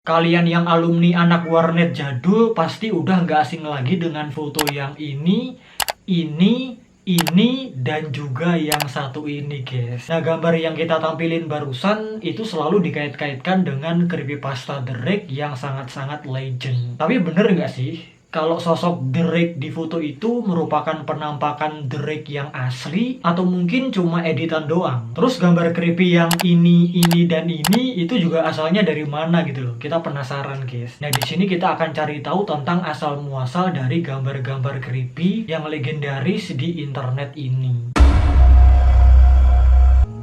Kalian yang alumni anak warnet jadul pasti udah nggak asing lagi dengan foto yang ini, dan juga yang satu ini, guys. Nah, gambar yang kita tampilin barusan itu selalu dikait-kaitkan dengan creepypasta Drake yang sangat-sangat legend. Tapi bener nggak sih? Kalau sosok Drake di foto itu merupakan penampakan Drake yang asli atau mungkin cuma editan doang. Terus gambar creepy yang ini dan ini itu juga asalnya dari mana gitu loh. Kita penasaran, guys. Nah, di sini kita akan cari tahu tentang asal muasal dari gambar-gambar creepy yang legendaris di internet ini.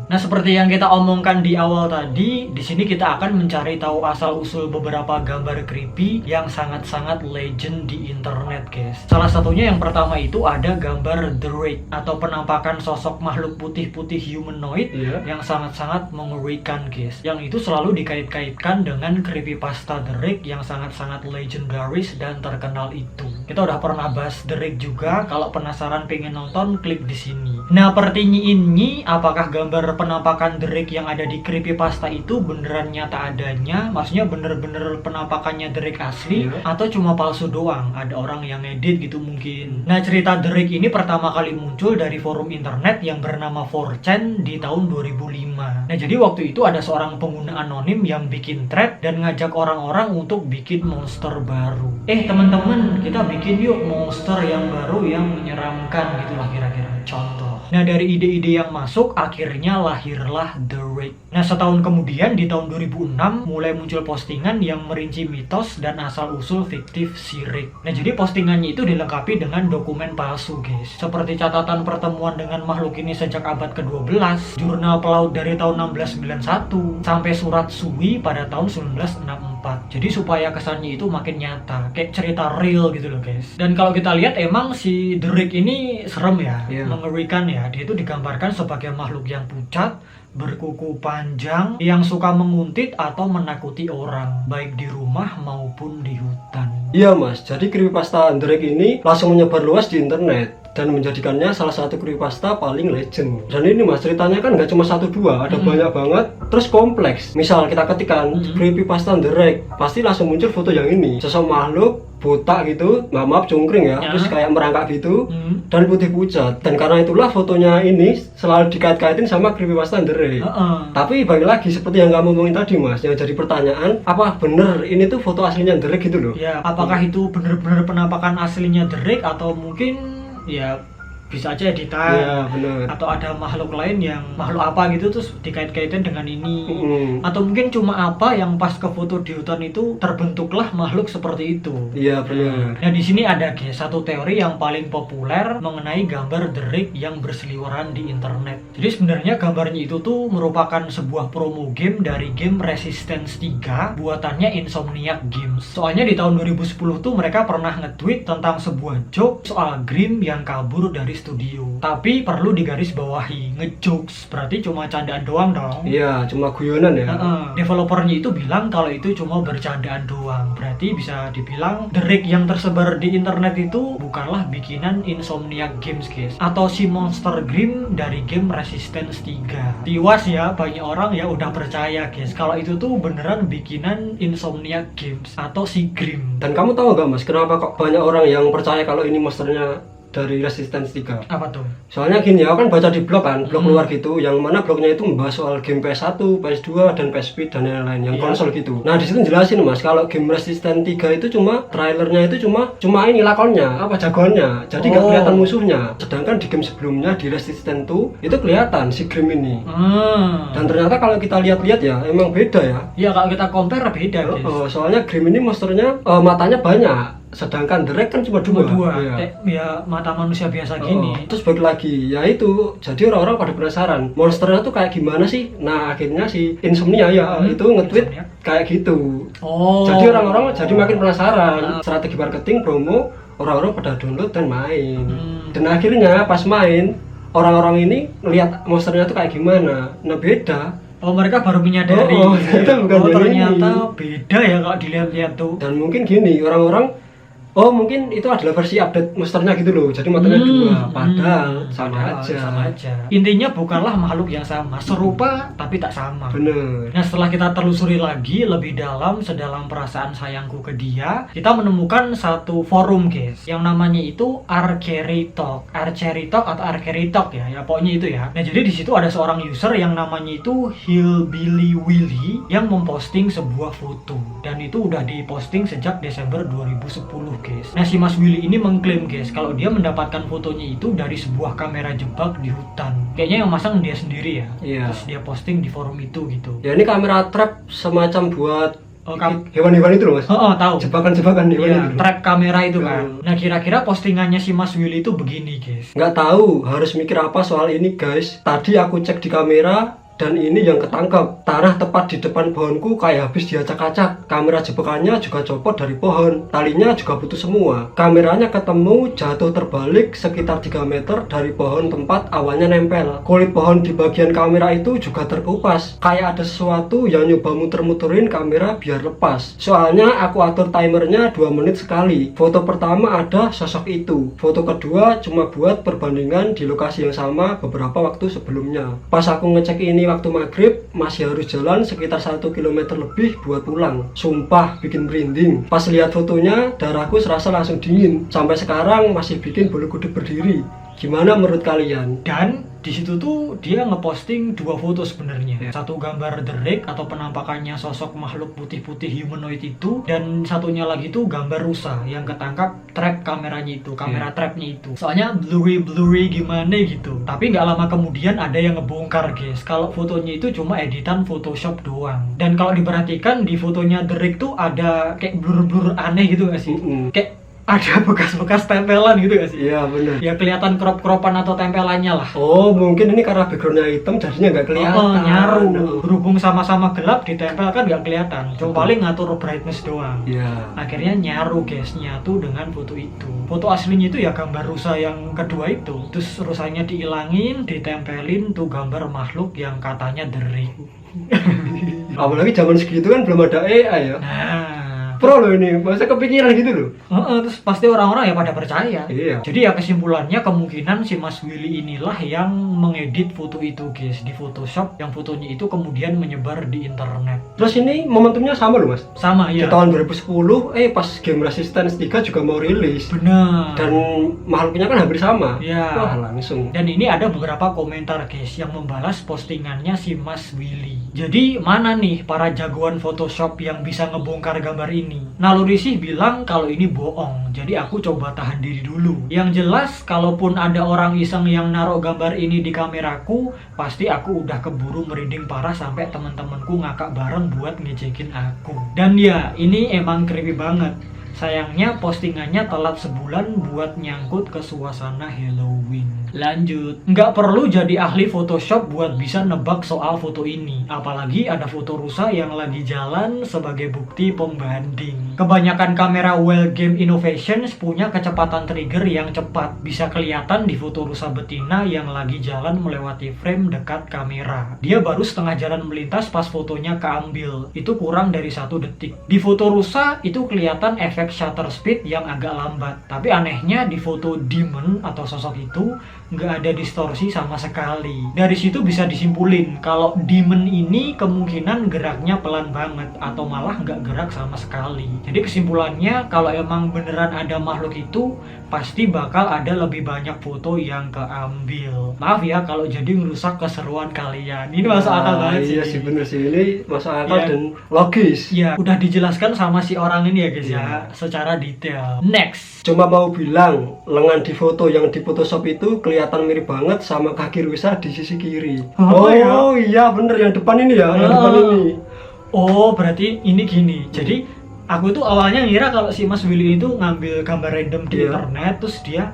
Nah, seperti yang kita omongkan di awal tadi, di sini kita akan mencari tahu asal-usul beberapa gambar creepy yang sangat-sangat legend di internet, guys. Salah satunya yang pertama itu ada gambar Drake atau penampakan sosok makhluk putih-putih humanoid yang sangat-sangat mengerikan, guys. Yang itu selalu dikait-kaitkan dengan creepypasta Drake yang sangat-sangat legendaris dan terkenal itu. Kita udah pernah bahas Drake juga. Kalau penasaran pengen nonton, klik di sini. Nah, pertanyaan ini, apakah gambar penampakan Drake yang ada di creepypasta itu beneran nyata adanya? Maksudnya bener-bener penampakannya Drake asli atau cuma palsu doang? Ada orang yang ngedit gitu mungkin. Nah, cerita Drake ini pertama kali muncul dari forum internet yang bernama 4chan di tahun 2005. Nah, jadi waktu itu ada seorang pengguna anonim yang bikin thread dan ngajak orang-orang untuk bikin monster baru. Teman-teman, kita bikin yuk monster yang baru yang menyeramkan gitulah kira-kira. Contoh. Nah, dari ide-ide yang masuk, akhirnya lahirlah Drake. Nah, setahun kemudian di tahun 2006 mulai muncul postingan yang merinci mitos dan asal-usul fiktif si Rick. Nah, jadi postingannya itu dilengkapi dengan dokumen palsu, guys. Seperti catatan pertemuan dengan makhluk ini sejak abad ke-12, jurnal pelaut dari tahun 1691, sampai surat Sui pada tahun 1964. Jadi supaya kesannya itu makin nyata, kayak cerita real gitu loh, guys. Dan kalau kita lihat emang si Drake ini serem ya, mengerikan ya. Dia itu digambarkan sebagai makhluk yang pucat, berkuku panjang, yang suka menguntit atau menakuti orang, baik di rumah maupun di hutan. Iya mas, jadi creepypasta Drake ini langsung menyebar luas di internet dan menjadikannya salah satu creepypasta paling legend. Dan ini mas, ceritanya kan nggak cuma satu dua, ada banyak banget, terus kompleks. Misal kita ketikkan creepypasta Drake, pasti langsung muncul foto yang ini, sosok makhluk botak gitu, maaf cungkring ya, terus kayak merangkak gitu, dan putih pucat. Dan karena itulah fotonya ini selalu dikait-kaitin sama creepypasta Drake. Tapi balik lagi seperti yang kamu ngomongin tadi mas, yang jadi pertanyaan, apa bener ini tuh foto aslinya Drake gitu loh? Ya, apakah itu bener-bener penampakan aslinya Drake atau mungkin ya bisa aja editan, atau ada makhluk lain yang makhluk apa gitu terus dikait-kaitin dengan ini, atau mungkin cuma apa yang pas ke foto di hutan itu terbentuklah makhluk seperti itu. Iya benar. Nah, di sini ada guys satu teori yang paling populer mengenai gambar Drake yang berseliweran di internet. Jadi sebenarnya gambarnya itu tuh merupakan sebuah promo game dari game Resistance 3 buatannya Insomniac Games. Soalnya di tahun 2010 tuh mereka pernah nge-tweet tentang sebuah joke soal Grimm yang kabur dari studio. Tapi perlu digarisbawahi, ngejokes berarti cuma candaan doang dong. Iya, cuma guyonan ya. Developernya itu bilang kalau itu cuma bercandaan doang. Berarti bisa dibilang Drake yang tersebar di internet itu bukanlah bikinan Insomniac Games, guys, atau si monster Grimm dari game Resistance 3. Tiwas ya, banyak orang ya udah percaya, guys, kalau itu tuh beneran bikinan Insomniac Games atau si Grimm. Dan kamu tahu gak mas, kenapa kok banyak orang yang percaya kalau ini monsternya dari Resistance 3? Apa tuh? Soalnya gini, aku kan baca di blog kan, blog luar gitu, yang mana blognya itu membahas soal game PS1, PS2, dan PSP dan lain-lain, yang konsol gitu. Nah, di situ jelasin mas, kalau game Resistance 3 itu cuma trailernya itu cuma ini lakonnya, apa jagoannya. Jadi nggak kelihatan musuhnya. Sedangkan di game sebelumnya di Resistance 2 itu kelihatan si Grimm ini. Dan ternyata kalau kita lihat-lihat ya, emang beda ya. Iya, kalau kita compare beda, guys. Soalnya Grimm ini monsternya matanya banyak. Sedangkan Drake kan cuma dua. Ya mata manusia biasa gini. Terus balik lagi, ya itu, jadi orang-orang pada penasaran monsternya tuh kayak gimana sih. Nah akhirnya si Insomnia itu nge-tweet kayak gitu. Jadi orang-orang jadi makin penasaran. Strategi marketing, promo, orang-orang pada download dan main. Dan akhirnya pas main, orang-orang ini ngeliat monsternya tuh kayak gimana. Nah beda. Mereka baru menyadari ternyata beda ya kalau dilihat-lihat tuh. Dan mungkin gini, orang-orang Oh mungkin itu adalah versi update monsternya gitu loh. Jadi motornya dua, padahal sama aja. Intinya bukanlah makhluk yang sama, serupa tapi tak sama. Bener. Nah setelah kita telusuri lagi lebih dalam sedalam perasaan sayangku ke dia, kita menemukan satu forum guys, yang namanya itu Archery Talk atau Archery Talk ya pokoknya itu ya. Nah jadi di situ ada seorang user yang namanya itu Hillbilly Willy yang memposting sebuah foto, dan itu udah diposting sejak Desember 2010 guys. Nah si Mas Willy ini mengklaim guys kalau dia mendapatkan fotonya itu dari sebuah kamera jebak di hutan. Kayaknya yang masang dia sendiri ya. Iya. Terus dia posting di forum itu gitu. Ya ini kamera trap semacam buat Oh, hewan-hewan itu loh mas. tahu. Jebakan-jebakan hewan Iya, itu. trap kamera itu kan. Nah kira-kira postingannya si Mas Willy itu begini guys. Nggak tahu harus mikir apa soal ini guys. Tadi aku cek di kamera dan ini yang ketangkap. Tanah tepat di depan pohonku kayak habis diacak-acak. Kamera jebakannya juga copot dari pohon. Talinya juga putus semua. Kameranya ketemu jatuh terbalik sekitar 3 meter dari pohon tempat awalnya nempel. Kulit pohon di bagian kamera itu juga terkupas. Kayak ada sesuatu yang nyoba muter-muterin kamera biar lepas. Soalnya aku atur timernya 2 menit sekali. Foto pertama ada sosok itu. Foto kedua cuma buat perbandingan di lokasi yang sama beberapa waktu sebelumnya. Pas aku ngecek ini waktu maghrib, masih harus jalan sekitar 1 km lebih buat pulang. Sumpah bikin merinding. Pas lihat fotonya, darahku serasa langsung dingin. Sampai sekarang masih bikin bulu kuduk berdiri. Gimana menurut kalian? Dan di situ tuh dia ngeposting 2 foto sebenarnya. Satu gambar Drake atau penampakannya sosok makhluk putih-putih humanoid itu, dan satunya lagi tuh gambar rusa yang ketangkap trap kameranya itu, kamera trapnya itu. Soalnya blurry gimana gitu. Tapi nggak lama kemudian ada yang ngebongkar guys, kalau fotonya itu cuma editan Photoshop doang. Dan kalau diperhatikan di fotonya Drake tuh ada kayak blur aneh gitu nggak sih? Kayak ada bekas-bekas tempelan gitu gak sih? Iya benar. Ya kelihatan crop-cropan atau tempelannya lah. Oh mungkin ini karena backgroundnya hitam jadinya nggak kelihatan. Nyaru. Berhubung sama-sama gelap ditempel kan nggak kelihatan. Cuma paling ngatur brightness doang. Iya. Akhirnya nyaru guys, nyatu dengan foto itu. Foto aslinya itu ya gambar rusa yang kedua itu. Terus rusanya dihilangin, ditempelin tuh gambar makhluk yang katanya Drake. Apalagi zaman segitu kan belum ada AI ya. Nah, Pro loh ini, masa kepikiran gitu loh. terus pasti orang-orang ya pada percaya. Iya. Jadi ya kesimpulannya kemungkinan si Mas Willy inilah yang mengedit foto itu guys di Photoshop, yang fotonya itu kemudian menyebar di internet. Terus ini momentumnya sama loh mas. Sama Di ya. tahun 2010, pas game Resistance 3 juga mau rilis. Benar. Dan makhluknya kan hampir sama. Ya. Wah langsung. Dan ini ada beberapa komentar guys yang membalas postingannya si Mas Willy. Jadi mana nih para jagoan Photoshop yang bisa ngebongkar gambar ini? Naluri sih bilang kalau ini bohong, jadi aku coba tahan diri dulu. Yang jelas kalaupun ada orang iseng yang naruh gambar ini di kameraku, pasti aku udah keburu merinding parah sampai teman-temanku ngakak bareng buat ngejekin aku. Dan ya ini emang creepy banget. Sayangnya postingannya telat sebulan buat nyangkut ke suasana Halloween. Lanjut, nggak perlu jadi ahli Photoshop buat bisa nebak soal foto ini. Apalagi ada foto rusa yang lagi jalan sebagai bukti pembanding. Kebanyakan kamera Well Game Innovations punya kecepatan trigger yang cepat. Bisa kelihatan di foto rusa betina yang lagi jalan melewati frame dekat kamera. Dia baru setengah jalan melintas pas fotonya keambil. Itu kurang dari 1 detik. Di foto rusa itu kelihatan efek shutter speed yang agak lambat. Tapi anehnya di foto demon atau sosok itu nggak ada distorsi sama sekali. Dari situ bisa disimpulin kalau demon ini kemungkinan geraknya pelan banget atau malah nggak gerak sama sekali. Jadi kesimpulannya kalau emang beneran ada makhluk itu pasti bakal ada lebih banyak foto yang keambil. Maaf ya kalau jadi ngerusak keseruan kalian. Ini masuk akal banget sih. Iya sih bener sih, ini masuk akal Iya. dan logis. Ya udah dijelaskan sama si orang ini ya guys Iya. ya secara detail. Next. Cuma mau bilang, lengan di foto yang di Photoshop itu kelihatan mirip banget sama kaki rusa di sisi kiri. Oh, ya? Iya bener, yang depan ini ya, yang depan ini. Oh berarti ini gini. Jadi aku tuh awalnya ngira kalau si Mas Willy itu ngambil gambar random di Iya. internet terus dia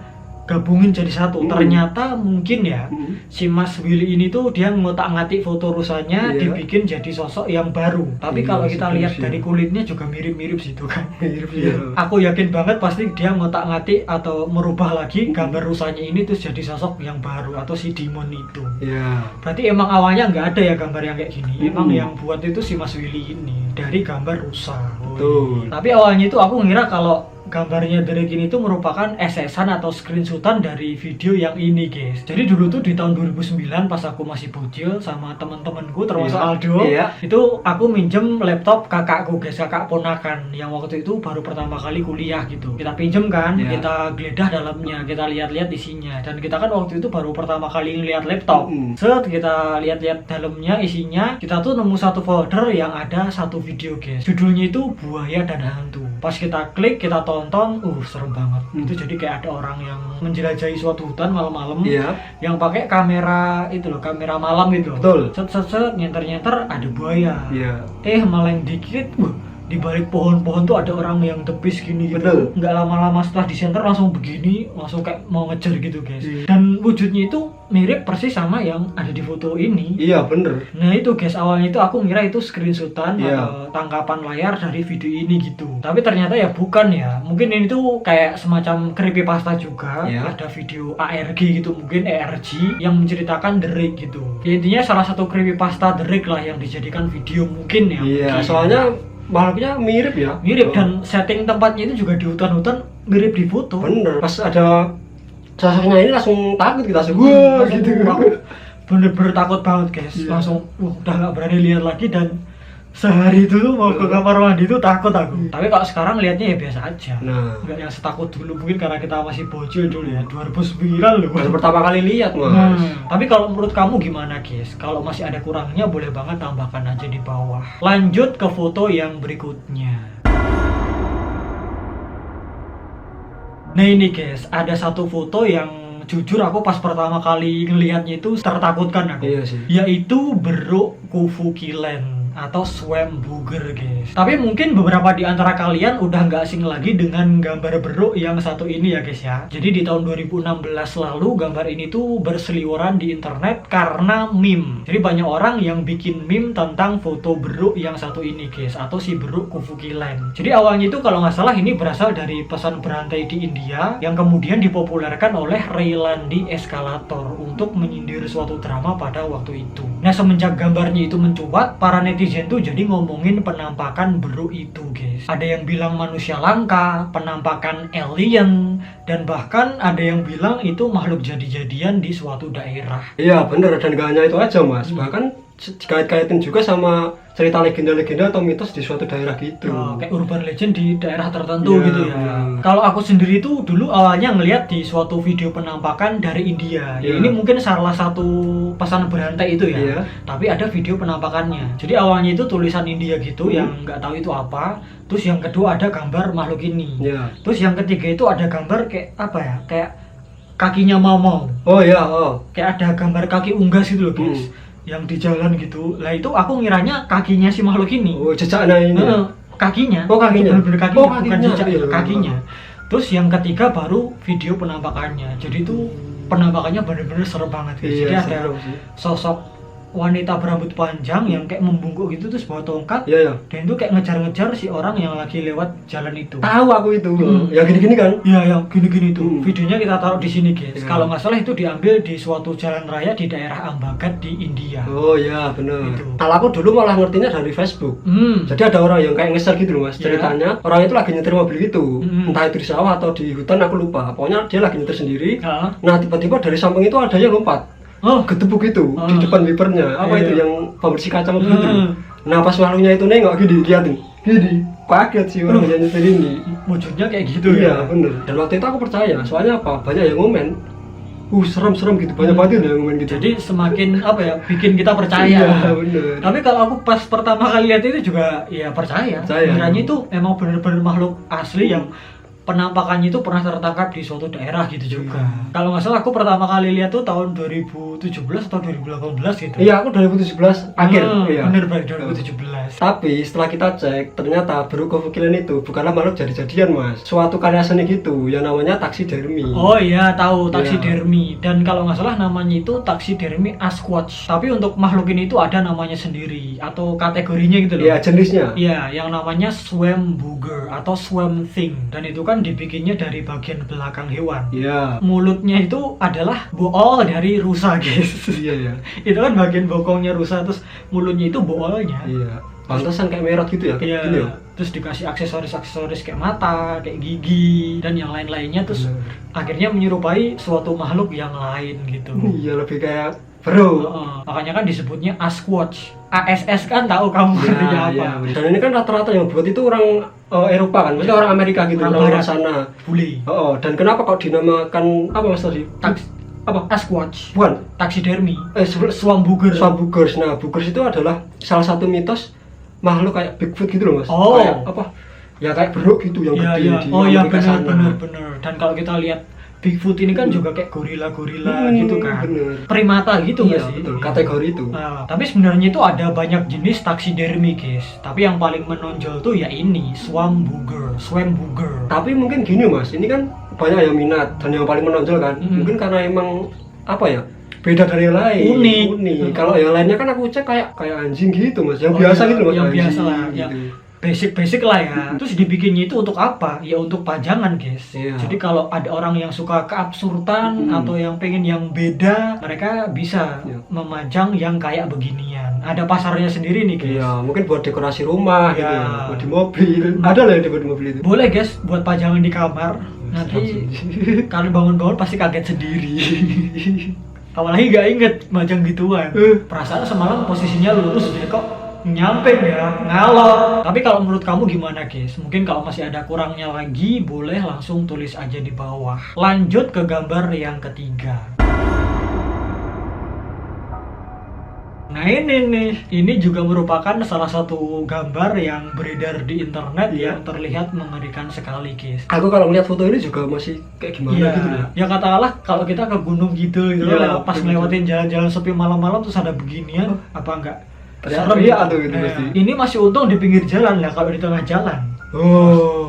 gabungin jadi satu. Ternyata mungkin ya si Mas Willy ini tuh dia ngotak-ngatik foto rusanya Iya. dibikin jadi sosok yang baru. Tapi Iya, kalau kita serius lihat ya. dari kulitnya juga mirip-mirip situ kan. Mirip ya. Aku yakin banget pasti dia ngotak-ngatik atau merubah lagi gambar rusanya ini terus jadi sosok yang baru atau si demon itu. Iya. Berarti emang awalnya nggak ada ya gambar yang kayak gini. Emang Mm-mm. yang buat itu si Mas Willy ini dari gambar rusa. Betul. Tapi awalnya itu aku ngira kalau gambarnya Drake ini tuh merupakan SS-an atau screenshotan dari video yang ini guys. Jadi dulu tuh di tahun 2009 pas aku masih bocil sama temen-temenku termasuk Iya. Aldo, Iya. itu aku minjem laptop kakakku guys, kakak ponakan yang waktu itu baru pertama kali kuliah gitu. Kita pinjem kan, Iya. kita geledah dalamnya, kita lihat-lihat isinya, dan kita kan waktu itu baru pertama kali ngeliat laptop. Set, kita lihat-lihat dalamnya isinya, kita tuh nemu satu folder yang ada satu video guys. Judulnya itu Buaya dan Hantu. Pas kita klik, kita tonton, serem banget. Itu jadi kayak ada orang yang menjelajahi suatu hutan malam-malam, Iya. yang pakai kamera itu loh, kamera malam itu. Betul. Set, nyenter-nyenter ada buaya. Iya. Meleng dikit, di balik pohon-pohon tuh ada orang yang tepis gini gitu. Betul. Nggak lama-lama setelah disenter langsung begini, langsung kayak mau ngejar gitu guys. Iya. Dan wujudnya itu mirip persis sama yang ada di foto ini. Iya, bener. Nah itu guys, awalnya itu aku ngira itu screenshotan Iya. atau tangkapan layar dari video ini gitu. Tapi ternyata ya bukan ya. Mungkin ini tuh kayak semacam creepypasta juga. Iya. Ada video ARG gitu, mungkin ARG yang menceritakan Drake gitu. Ya, intinya salah satu creepypasta Drake lah yang dijadikan video mungkin ya. Iya, mungkin. soalnya makhluknya mirip ya. Mirip, dan setting tempatnya itu juga di hutan-hutan mirip di foto. Bener. Pas ada sosoknya ini langsung takut kita langsung wah Langsung, gitu. aku bener-bener takut banget guys. Iya. Langsung udah nggak berani lihat lagi, dan sehari itu tuh mau ke kamar mandi itu takut aku. Tapi kalau sekarang lihatnya ya biasa aja. Nah, Nggak yang setakut dulu, mungkin karena kita masih bocil dulu ya, 2009 loh. baru pertama kali lihat, Mas. Tapi kalau menurut kamu gimana guys? Kalau masih ada kurangnya boleh banget tambahkan aja di bawah. Lanjut ke foto yang berikutnya. Nah ini guys, ada satu foto yang jujur aku pas pertama kali ngelihatnya itu tertakutkan aku. Iya sih. Yaitu beruk Kufukilen atau swam booger guys. Tapi mungkin beberapa di antara kalian udah nggak asing lagi dengan gambar beruk yang satu ini ya guys ya. Jadi di tahun 2016 lalu gambar ini tuh berseliweran di internet karena meme. Jadi banyak orang yang bikin meme tentang foto beruk yang satu ini guys, atau si beruk Kufukilen. Jadi awalnya itu kalau nggak salah ini berasal dari pesan berantai di India yang kemudian dipopulerkan oleh Raylandi Eskalator untuk menyindir suatu drama pada waktu itu. Nah semenjak gambarnya itu mencuat, para netizen tuh jadi ngomongin penampakan beruk itu guys. Ada yang bilang manusia langka, penampakan alien, dan bahkan ada yang bilang itu makhluk jadi-jadian di suatu daerah. Iya, bener. Dan gak hanya itu aja, Mas. Bahkan dikait-kaitin juga sama cerita legenda-legenda atau mitos di suatu daerah gitu. Ya, kayak urban legend di daerah tertentu Iya, gitu ya. Kalau aku sendiri tuh dulu awalnya ngelihat di suatu video penampakan dari India. Ya, Iya. ini mungkin salah satu pesan berantai itu ya. Iya. Tapi ada video penampakannya. Jadi awalnya itu tulisan India gitu yang nggak tahu itu apa. Terus yang kedua ada gambar makhluk ini. Iya. Terus yang ketiga itu ada gambar kayak apa ya? Kayak kakinya mau. Oh iya, oh. Kayak ada gambar kaki unggas gitu loh guys. Yang di jalan gitu. Lah itu aku ngiranya kakinya si makhluk ini. Oh, jejaknya ini. Kakinya. Oh, kakinya. Bener-bener kakinya, Oh, bukan kakinya. jejak, Iya, kakinya. Terus yang ketiga baru video penampakannya. Jadi itu penampakannya bener-bener serem banget guys. Iya, Jadi ada serem sih. sosok wanita berambut panjang yang kayak membungkuk gitu terus bawa tongkat. Iya, iya. Dan itu kayak ngejar-ngejar si orang yang lagi lewat jalan itu. Tahu aku itu. Yang gini-gini kan? Iya, yang gini-gini tuh. Videonya kita taruh di sini guys. Iya. Kalau nggak salah itu diambil di suatu jalan raya di daerah Ambagat di India. Oh iya, bener. Itu. Kalau aku dulu malah ngertinya dari Facebook. Jadi ada orang yang kayak ngeser gitu loh, Mas. Iya. Ceritanya orang itu lagi nyetir mobil gitu. Mm. Entah itu di sawah atau di hutan, aku lupa. Pokoknya dia lagi nyetir sendiri. Heeh. Nah, tiba-tiba dari samping itu ada yang lompat. Oh, Ketepuk itu di depan wipernya. Apa Iya. itu yang pembersih kaca mobil itu? Mm. Nah, pas makhluknya itu nengok gini, liatin. Gini, kaget sih orang yang nyetir ini. wujudnya kayak gitu Iya, ya. bener. Dan waktu itu aku percaya, soalnya apa? Banyak yang ngomen. Serem-serem gitu, banyak banget yang ngomen gitu. Jadi semakin apa ya, bikin kita percaya. Iya, bener. Tapi kalau aku pas pertama kali lihat itu juga ya percaya. Percaya. Kiranya itu emang bener-bener makhluk asli yang penampakannya itu pernah tertangkap di suatu daerah gitu juga. Kalau nggak salah aku pertama kali lihat tuh tahun 2017 atau 2018 gitu. Iya, aku 2017 akhir. Iya. Bener banget 2017. Tapi setelah kita cek, ternyata Beruk Kufukilen itu bukanlah makhluk jadi-jadian, Mas. Suatu karya seni gitu yang namanya taksidermi. Oh iya, tahu Iya. taksidermi. Dan kalau nggak salah namanya itu taksidermi Asquatch. Tapi untuk makhluk ini itu ada namanya sendiri atau kategorinya gitu loh. Iya, jenisnya. Iya, yang namanya swam booger atau swam thing. Dan itu kan dibikinnya dari bagian belakang hewan. Iya. Mulutnya itu adalah bool dari rusa, guys. Iya, iya. Itu kan bagian bokongnya rusa, terus mulutnya itu boolnya. Iya. Pantesan kayak merot gitu ya. Iya. Gini ya. terus dikasih aksesoris kayak mata, kayak gigi dan yang lain-lainnya, terus akhirnya menyerupai suatu makhluk yang lain gitu. Iya, lebih kayak bro. Makanya kan disebutnya Sasquatch. ASS kan tahu kamu artinya apa? Dan ini kan rata-rata yang buat itu orang Eropa kan, maksudnya orang Amerika gitu, orang luar sana. Bule. Dan kenapa kok dinamakan apa mas tadi? Apa? Sasquatch. Bukan. Taxidermy. Swambuggers. Nah, buggers itu adalah salah satu mitos makhluk kayak Bigfoot gitu loh mas. Kayak apa? Ya kayak beruk gitu yang gede di Amerika sana. Bener. Dan kalau kita lihat Bigfoot ini kan juga kayak gorila gitu kan. Bener. Primata gitu nggak sih? Betul. Kategori itu. Tapi sebenarnya itu ada banyak jenis taxidermy guys. Tapi yang paling menonjol tuh ya ini Swambugger. Tapi mungkin gini mas, ini kan banyak yang minat dan yang paling menonjol kan. Mungkin karena emang apa ya? Beda dari yang lain. Unik. Kalau yang lainnya kan aku cek kayak anjing gitu mas. Yang biasa gitu mas. Yang biasa lah. Gitu. Basic lah ya. Terus dibikinnya itu untuk apa? Ya untuk pajangan guys. Jadi kalau ada orang yang suka keabsurdan atau yang pengen yang beda, mereka bisa memajang yang kayak beginian. Ada pasarnya sendiri nih guys. Iya, mungkin buat dekorasi rumah gitu ya. Buat di mobil. Ada lah yang buat di mobil itu. Boleh guys, buat pajangan di kamar. Nanti kalian bangun-bangun pasti kaget sendiri. Apalagi gak inget majang gituan. Perasaan semalam posisinya lurus deh kok nyampe ya, ngalor. Tapi kalau menurut kamu gimana guys? Mungkin kalau masih ada kurangnya lagi, boleh langsung tulis aja di bawah. Lanjut ke gambar yang ketiga. Nah ini juga merupakan salah satu gambar yang beredar di internet yang terlihat mengerikan sekali guys. Aku kalau melihat foto ini juga masih kayak gimana gitu ya. Ya katakanlah kalau kita ke gunung gitu pas ngelewatin jalan-jalan sepi malam-malam terus ada beginian, apa enggak? Serem ya atau gitu pasti. Ini masih untung di pinggir jalan lah, kalau di tengah jalan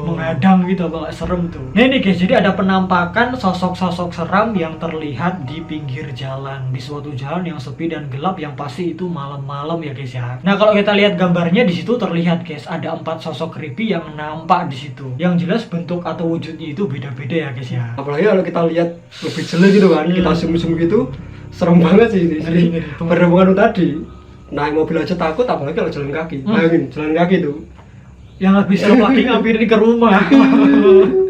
menghadang gitu, apa nggak serem tuh. Nah ini guys, jadi ada penampakan sosok-sosok seram yang terlihat di pinggir jalan, di suatu jalan yang sepi dan gelap, yang pasti itu malam-malam ya guys ya. Nah kalau kita lihat gambarnya di situ terlihat guys, ada 4 sosok creepy yang nampak di situ. Yang jelas bentuk atau wujudnya itu beda-beda ya guys ya. Apalagi kalau kita lihat lebih jelas gitu kan, kita zoom gitu, serem banget sih ini. Berhubungan tadi. Naik mobil aja takut, apalagi kalau jalan kaki. Bayangin, jalan kaki tuh. Yang habis serem lagi ngampirin ke rumah. Duduk.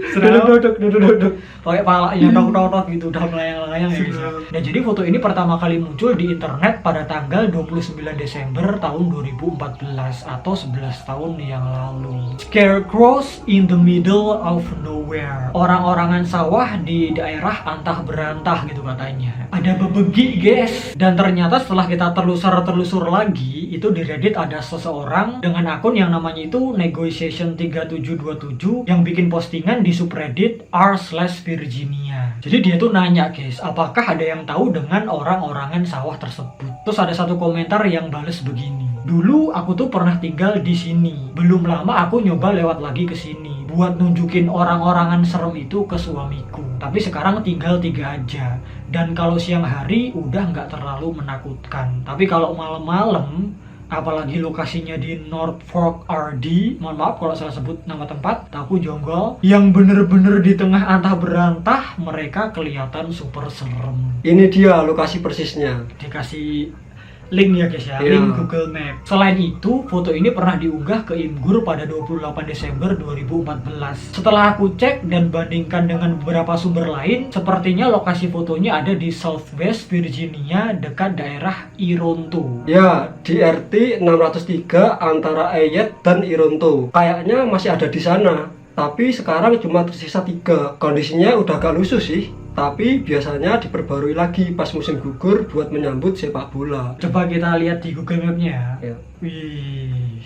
Pakai palanya tok gitu, udah melayang-layang ya guys. Nah jadi foto ini pertama kali muncul di internet pada tanggal 29 Desember tahun 2014 atau 11 tahun yang lalu. Scarecrows in the middle of nowhere. Orang-orangan sawah di daerah antah berantah gitu katanya. Ada bebegi guys. Dan ternyata setelah kita telusur lagi, itu di Reddit ada seseorang dengan akun yang namanya itu Negotiation3727 yang bikin postingan di subreddit r/Virginia. Jadi dia tuh nanya guys, apakah ada yang tahu dengan orang-orangan sawah tersebut? Terus ada satu komentar yang bales begini. Dulu aku tuh pernah tinggal di sini. Belum lama aku nyoba lewat lagi ke sini buat nunjukin orang-orangan serem itu ke suamiku. Tapi sekarang tinggal 3 aja. Dan kalau siang hari udah nggak terlalu menakutkan. Tapi kalau malam-malam, apalagi lokasinya di North Fork RD, mohon maaf kalau salah sebut nama tempat, Taku Jonggol, yang bener-bener di tengah antah berantah, mereka kelihatan super serem. Ini dia lokasi persisnya. Dikasih link ya guys ya, link Google Map. Selain itu, foto ini pernah diunggah ke Imgur pada 28 Desember 2014. Setelah aku cek dan bandingkan dengan beberapa sumber lain, sepertinya lokasi fotonya ada di Southwest Virginia dekat daerah Ironto. Ya, di RT 603 antara Ayet dan Ironto. Kayaknya masih ada di sana. Tapi sekarang cuma tersisa 3. Kondisinya udah agak lusuh sih. Tapi biasanya diperbarui lagi pas musim gugur buat menyambut sepak bola. Coba kita lihat di Google Map-nya ya. Wih.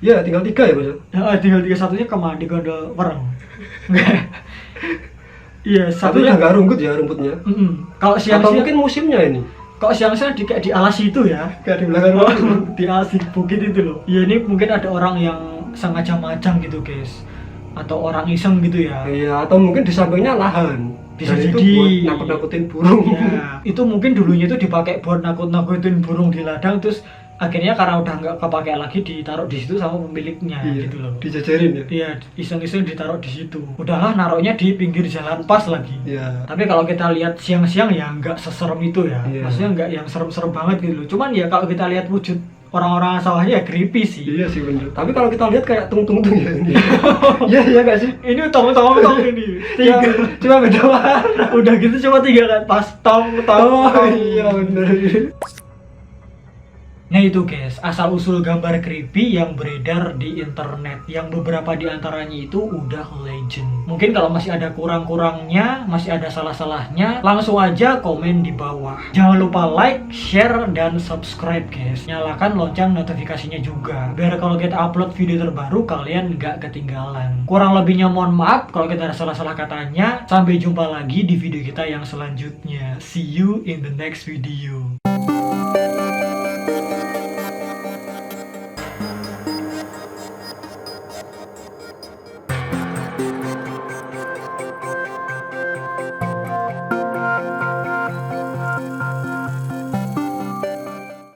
Ya, tinggal 3 ya, Mas? Ya, tinggal 3-1-nya kemana? Di Gondol Wereng. Iya, satunya agak rumput ya rumputnya. Kalau siang-siang, atau mungkin musimnya ini. Kalau siang-siang kayak di alas itu ya, kayak di belakang di alas bukit itu loh. Iya, ini mungkin ada orang yang sengaja majang gitu, guys. Atau orang iseng gitu ya. Iya, atau mungkin di sampingnya lahan. Bisa dan jadi itu buat nakut-nakutin burung. Ya, itu mungkin dulunya itu dipakai buat nakut-nakutin burung di ladang, terus akhirnya karena udah nggak kepakai lagi ditaruh di situ sama pemiliknya. Iya, gitu loh. Dijajarin ya. Iya, iseng-iseng ditaruh di situ. Udahlah naruhnya di pinggir jalan pas lagi. Iya. Tapi kalau kita lihat siang-siang ya nggak seserem itu ya. Iya. Maksudnya nggak yang serem-serem banget gitu loh. Cuman ya kalau kita lihat wujud orang-orang sawahnya ya creepy sih. Iya sih bener. Tapi kalau kita lihat kayak tung-tung-tung ya ini. Iya iya gak sih? Ini tong ini. Ya, Tiga. cuma beda warna. Udah gitu cuma 3 kan. Pas tong. Oh iya bener. Nah itu guys, asal-usul gambar creepy yang beredar di internet. Yang beberapa di antaranya itu udah legend. Mungkin kalau masih ada kurang-kurangnya, masih ada salah-salahnya, langsung aja komen di bawah. Jangan lupa like, share, dan subscribe guys. Nyalakan lonceng notifikasinya juga, biar kalau kita upload video terbaru kalian nggak ketinggalan. Kurang lebihnya mohon maaf kalau kita ada salah-salah katanya. Sampai jumpa lagi di video kita yang selanjutnya. See you in the next video.